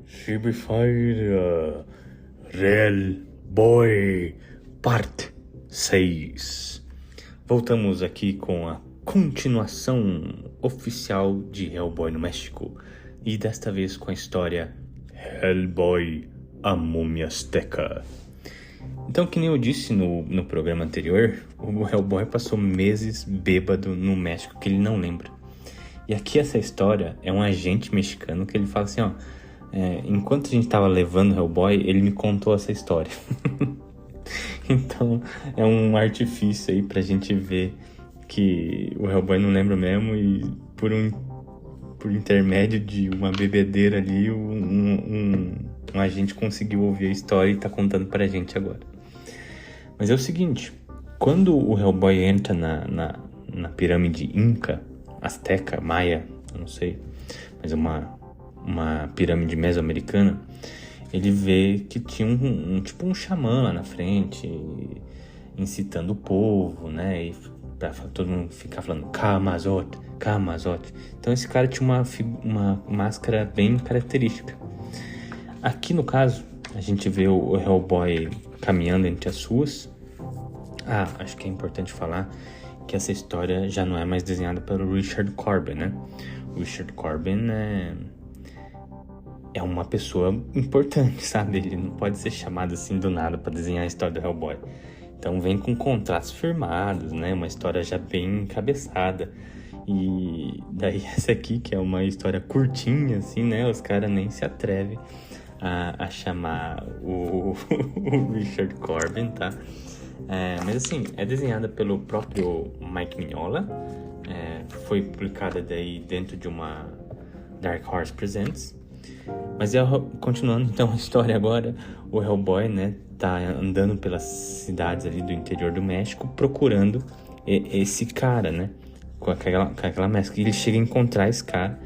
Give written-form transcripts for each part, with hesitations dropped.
Shibify Real Boy Parte 6. Voltamos aqui com a continuação oficial de Hellboy no México. E desta vez com a história Hellboy, a Múmia Azteca. Então, que nem eu disse no programa anterior, o Hellboy passou meses bêbado no México que ele não lembra. E aqui essa história é um agente mexicano que ele fala assim, enquanto a gente tava levando o Hellboy, ele me contou essa história. Então, é um artifício aí pra gente ver que o Hellboy não lembra mesmo e por intermédio de uma bebedeira ali, um agente conseguiu ouvir a história e tá contando pra gente agora. Mas é o seguinte, quando o Hellboy entra na pirâmide Inca, Azteca, Maia, eu não sei, mas é uma pirâmide mesoamericana, ele vê que tinha um xamã lá na frente, incitando o povo, né, e pra todo mundo ficar falando Kamazote. Então esse cara tinha uma máscara bem característica. Aqui no caso, a gente vê o Hellboy caminhando entre as ruas. Acho que é importante falar que essa história já não é mais desenhada pelo Richard Corbin, né? O Richard Corbin é uma pessoa importante, sabe? Ele não pode ser chamado assim do nada para desenhar a história do Hellboy. Então vem com contratos firmados, né? Uma história já bem encabeçada. E daí essa aqui, que é uma história curtinha, assim, né? Os caras nem se atrevem a chamar o Richard Corbin, tá? Mas assim, é desenhada pelo próprio Mike Mignola. Foi publicada daí dentro de uma Dark Horse Presents. Mas continuando então a história agora, o Hellboy, né, tá andando pelas cidades ali do interior do México procurando esse cara, né, com aquela máscara. Ele chega a encontrar esse cara,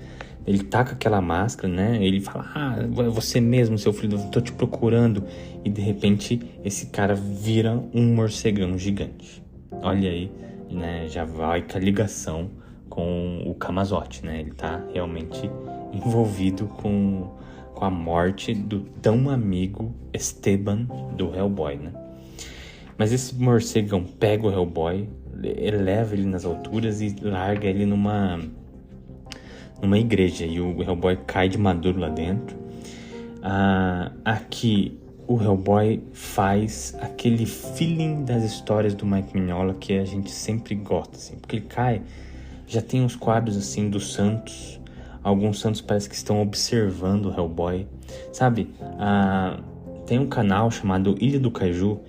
ele tá com aquela máscara, né, ele fala, é você mesmo, seu filho, eu tô te procurando. E de repente esse cara vira um morcegão gigante. Olha aí, né, já vai com a ligação com o Kamazote, né, ele tá realmente envolvido com a morte do tão amigo Esteban do Hellboy, né? Mas esse morcegão pega o Hellboy, eleva ele nas alturas e larga ele numa igreja, e o Hellboy cai de maduro lá dentro. Aqui o Hellboy faz aquele feeling das histórias do Mike Mignola que a gente sempre gosta, assim, porque ele cai, já tem uns quadros assim dos santos. Alguns santos parece que estão observando o Hellboy, sabe? Tem um canal chamado Ilha do Kaiju.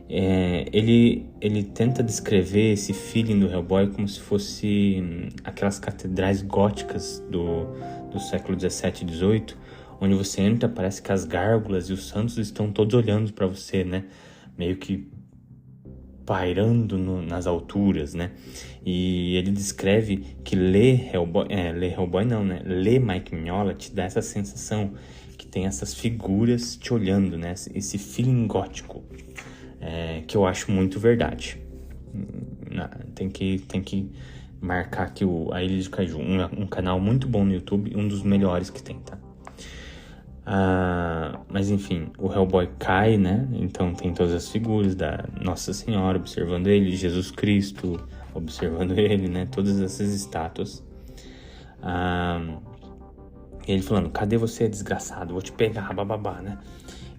Ele tenta descrever esse feeling do Hellboy como se fosse aquelas catedrais góticas do século 17 e 18, onde você entra, parece que as gárgulas e os santos estão todos olhando para você, né? Meio que pairando nas alturas, né? E ele descreve que ler Mike Mignola te dá essa sensação que tem essas figuras te olhando, né? Esse feeling gótico, que eu acho muito verdade. Tem que marcar aqui a Ilha de Kaiju, um canal muito bom no YouTube, um dos melhores que tem, tá? Mas enfim, o Hellboy cai, né? Então tem todas as figuras da Nossa Senhora observando ele, Jesus Cristo observando ele, né? Todas essas estátuas. Ele falando, cadê você, desgraçado? Vou te pegar, bababá, né?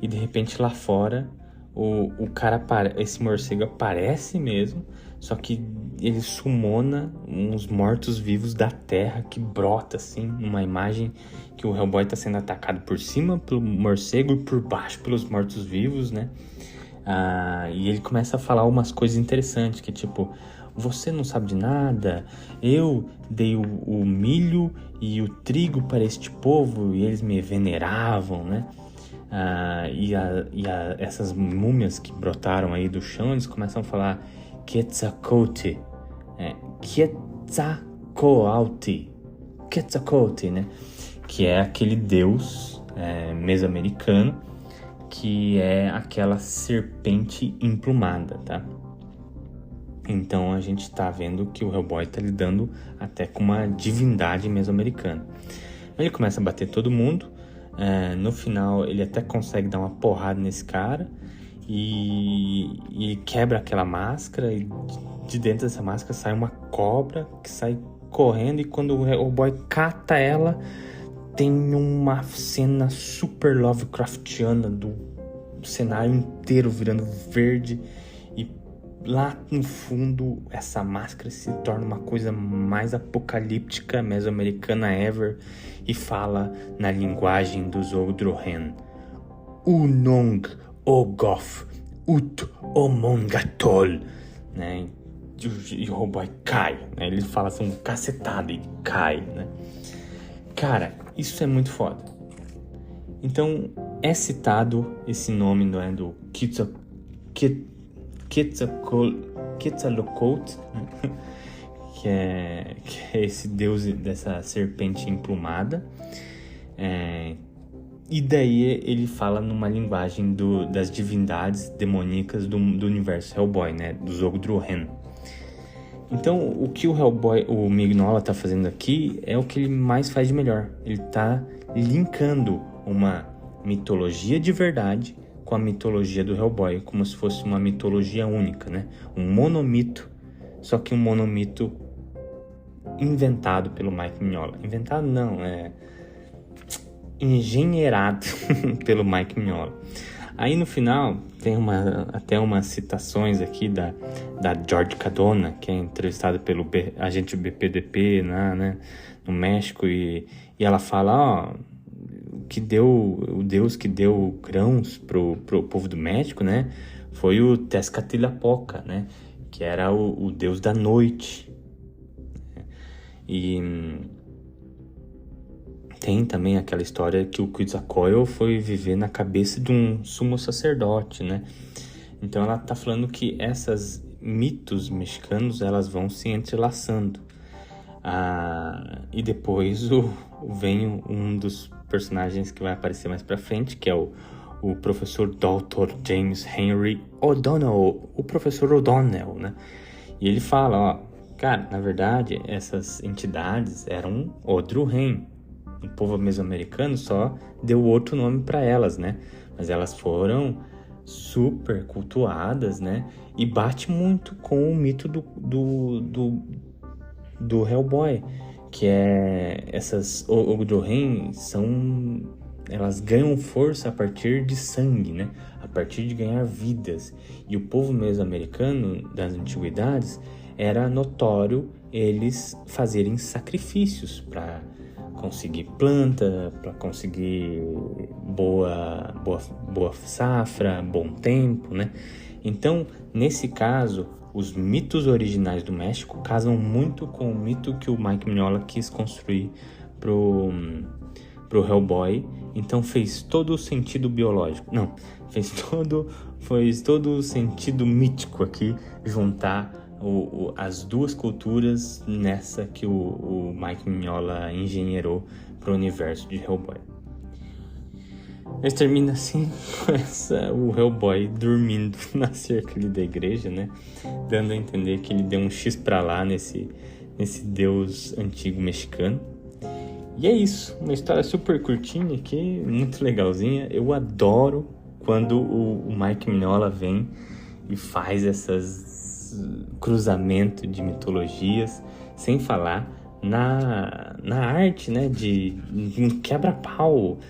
E de repente lá fora, o cara, esse morcego aparece mesmo, só que ele sumona uns mortos-vivos da terra que brota, assim, numa imagem que o Hellboy tá sendo atacado por cima pelo morcego e por baixo pelos mortos-vivos, né? E ele começa a falar umas coisas interessantes, que tipo, você não sabe de nada, eu dei o milho e o trigo para este povo e eles me veneravam, né? Essas múmias que brotaram aí do chão, eles começam a falar Quetzalcoatl, Quetzalcoatl, né? Que é aquele deus mesoamericano, que é aquela serpente emplumada, tá? Então a gente tá vendo que o Hellboy tá lidando até com uma divindade mesoamericana. Ele começa a bater todo mundo, No final ele até consegue dar uma porrada nesse cara e quebra aquela máscara, e de dentro dessa máscara sai uma cobra que sai correndo, e quando o Hellboy cata ela, tem uma cena super Lovecraftiana do cenário inteiro virando verde, e lá no fundo essa máscara se torna uma coisa mais apocalíptica, mesoamericana ever, e fala na linguagem dos Oldrohen: Unong Ogof Ut Omongatol, né? E o Hellboy cai, né? Ele fala assim, cacetada, e cai, né? Cara, isso é muito foda. Então, é citado esse nome, não é, do Quetzalcoatl, que é esse deus dessa serpente emplumada. E daí ele fala numa linguagem das divindades demoníacas do universo Hellboy, né? Dos Ogdruhen. Então, o que o Mignola tá fazendo aqui é o que ele mais faz de melhor. Ele tá linkando uma mitologia de verdade com a mitologia do Hellboy, como se fosse uma mitologia única, né? Um monomito, só que um monomito inventado pelo Mike Mignola. Inventado não, engenheirado pelo Mike Mignola. Aí no final tem até umas citações aqui da George Cadona, que é entrevistada pelo agente BPDP né, no México, e ela fala, o deus que deu grãos pro povo do México, né, foi o Tezcatlipoca, né, que era o deus da noite. E tem também aquela história que o Quetzalcoatl foi viver na cabeça de um sumo sacerdote, né? Então ela tá falando que essas mitos mexicanos, elas vão se entrelaçando. E depois vem um dos personagens que vai aparecer mais pra frente, que é o professor Dr. James Henry O'Donnell, o professor O'Donnell, né? E ele fala, cara, na verdade, essas entidades eram Ogdruhen. O povo mesoamericano só deu outro nome para elas, né? Mas elas foram super cultuadas, né? E bate muito com o mito do Hellboy, que é essas Ogdruhen elas ganham força a partir de sangue, né? A partir de ganhar vidas. E o povo mesoamericano das antiguidades era notório eles fazerem sacrifícios para conseguir planta, para conseguir boa safra, bom tempo, né? Então, nesse caso, os mitos originais do México casam muito com o mito que o Mike Mignola quis construir pro Hellboy. Então fez todo o sentido biológico. Não, fez todo o sentido mítico aqui, juntar as duas culturas nessa que o Mike Mignola engenheirou para o universo de Hellboy. Mas termina assim o Hellboy dormindo na cerca ali da igreja, né? Dando a entender que ele deu um X pra lá nesse deus antigo mexicano. E é isso, uma história super curtinha aqui, muito legalzinha. Eu adoro quando o Mike Mignola vem e faz essas cruzamento de mitologias, sem falar na arte, né, de quebra-pau.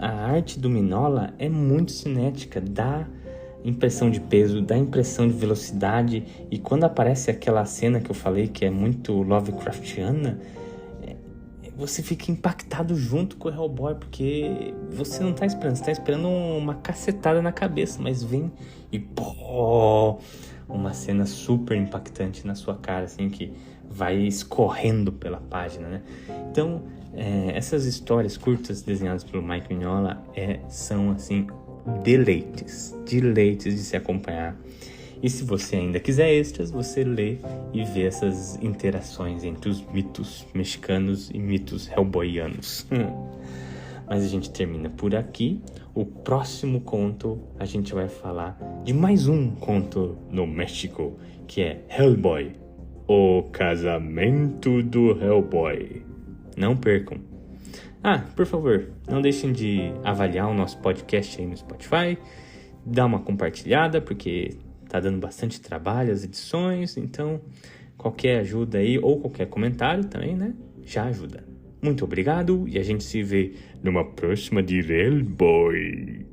A arte do Mignola é muito cinética, dá impressão de peso, dá impressão de velocidade, e quando aparece aquela cena que eu falei que é muito Lovecraftiana, você fica impactado junto com o Hellboy, porque você não tá esperando, você tá esperando uma cacetada na cabeça, mas vem e pô, uma cena super impactante na sua cara, assim, que vai escorrendo pela página, né? Então, essas histórias curtas desenhadas pelo Mike Mignola são, assim, deleites de se acompanhar. E se você ainda quiser extras, você lê e vê essas interações entre os mitos mexicanos e mitos hellboyanos. Mas a gente termina por aqui. O próximo conto a gente vai falar de mais um conto no México, que é Hellboy, o casamento do Hellboy. Não percam. Por favor, não deixem de avaliar o nosso podcast aí no Spotify, dar uma compartilhada, porque tá dando bastante trabalho as edições, então qualquer ajuda aí, ou qualquer comentário também, né, já ajuda. Muito obrigado e a gente se vê numa próxima de Hellboy.